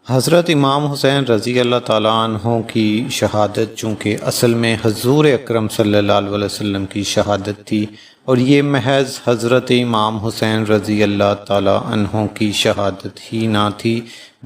حضرت امام حسین رضی اللہ تعالیٰ عنہ کی شہادت چونکہ اصل میں حضور اکرم صلی اللہ علیہ وسلم کی شہادت تھی، اور یہ محض حضرت امام حسین رضی اللہ تعالیٰ عنہ کی شہادت ہی نہ تھی،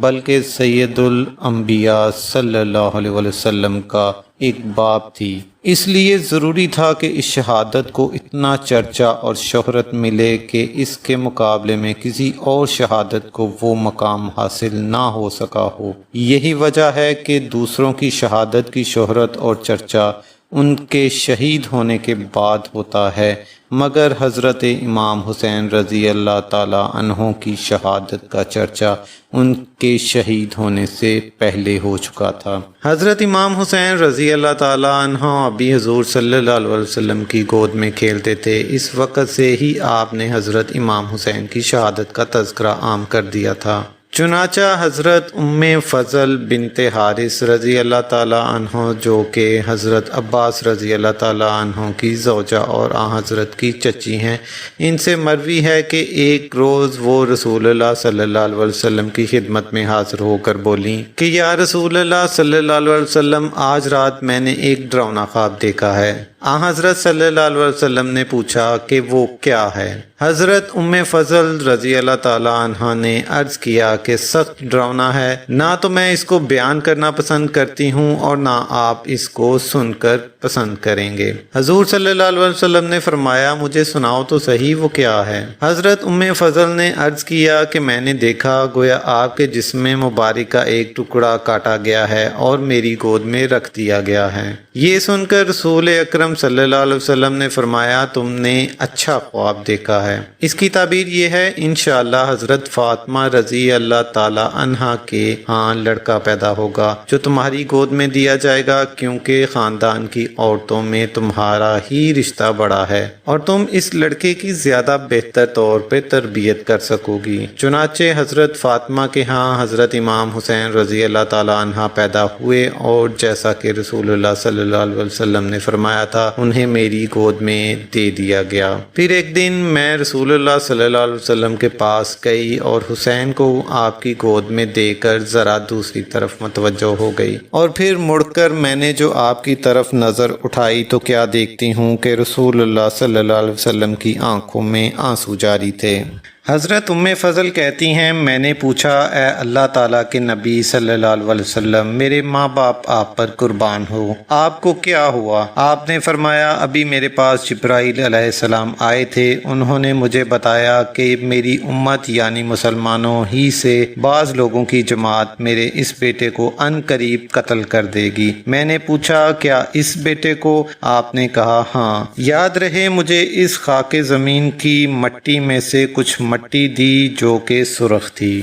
بلکہ سید الانبیاء صلی اللہ علیہ وسلم کا ایک باب تھی۔ اس لیے ضروری تھا کہ اس شہادت کو اتنا چرچا اور شہرت ملے کہ اس کے مقابلے میں کسی اور شہادت کو وہ مقام حاصل نہ ہو سکا ہو۔ یہی وجہ ہے کہ دوسروں کی شہادت کی شہرت اور چرچا ان کے شہید ہونے کے بعد ہوتا ہے، مگر حضرت امام حسین رضی اللہ تعالیٰ عنہ کی شہادت کا چرچا ان کے شہید ہونے سے پہلے ہو چکا تھا۔ حضرت امام حسین رضی اللہ تعالیٰ عنہ ابھی حضور صلی اللہ علیہ وسلم کی گود میں کھیلتے تھے۔ اس وقت سے ہی آپ نے حضرت امام حسین کی شہادت کا تذکرہ عام کر دیا تھا۔ چنانچہ حضرت ام فضل بنت حارث رضی اللہ تعالیٰ عنہ، جو کہ حضرت عباس رضی اللہ تعالیٰ عنہ کی زوجہ اور آن حضرت کی چچی ہیں، ان سے مروی ہے کہ ایک روز وہ رسول اللہ صلی اللہ علیہ وسلم کی خدمت میں حاضر ہو کر بولیں کہ یا رسول اللہ صلی اللہ علیہ وسلم، آج رات میں نے ایک ڈراؤنا خواب دیکھا ہے۔ آن حضرت صلی اللہ علیہ وسلم نے پوچھا کہ وہ کیا ہے؟ حضرت ام فضل رضی اللہ تعالیٰ عنہ نے عرض کیا کہ سخت ڈراؤنا ہے، نہ تو میں اس کو بیان کرنا پسند کرتی ہوں اور نہ آپ اس کو سن کر پسند کریں گے۔ حضور صلی اللہ علیہ وسلم نے فرمایا مجھے سناؤ تو صحیح وہ کیا ہے؟ حضرت ام فضل نے عرض کیا کہ میں نے دیکھا گویا آپ کے جسم مبارک کا ایک ٹکڑا کاٹا گیا ہے اور میری گود میں رکھ دیا گیا ہے۔ یہ سن کر رسول اکرم صلی اللہ علیہ وسلم نے فرمایا تم نے اچھا خواب دیکھا ہے۔ اس کی تعبیر یہ ہے انشاءاللہ حضرت فاطمہ رضی اللہ تعالی عنہا کے ہاں لڑکا پیدا ہوگا جو تمہاری گود میں دیا جائے گا، کیونکہ خاندان کی عورتوں میں تمہارا ہی رشتہ بڑا ہے اور تم اس لڑکے کی زیادہ بہتر طور پہ تربیت کر سکو گی۔ چنانچہ حضرت فاطمہ کے ہاں حضرت امام حسین رضی اللہ تعالی عنہ پیدا ہوئے، اور جیسا کہ رسول اللہ صلی اللہ علیہ وسلم نے فرمایا تھا انہیں میری گود میں دے دیا گیا۔ پھر ایک دن میں رسول اللہ صلی اللہ علیہ وسلم کے پاس گئی اور حسین کو آپ کی گود میں دے کر ذرا دوسری طرف متوجہ ہو گئی، اور پھر مڑ کر میں نے جو آپ کی طرف نظر اٹھائی تو کیا دیکھتی ہوں کہ رسول اللہ صلی اللہ علیہ وسلم کی آنکھوں میں آنسو جاری تھے۔ حضرت ام فضل کہتی ہیں میں نے پوچھا اے اللہ تعالیٰ کے نبی صلی اللہ علیہ وسلم، میرے ماں باپ آپ پر قربان ہو، آپ کو کیا ہوا؟ آپ نے فرمایا ابھی میرے پاس جبرائیل علیہ السلام آئے تھے، انہوں نے مجھے بتایا کہ میری امت یعنی مسلمانوں ہی سے بعض لوگوں کی جماعت میرے اس بیٹے کو عن قریب قتل کر دے گی۔ میں نے پوچھا کیا اس بیٹے کو؟ آپ نے کہا ہاں۔ یاد رہے مجھے اس خاک زمین کی مٹی میں سے کچھ مٹی دی جو کہ سرخ تھی۔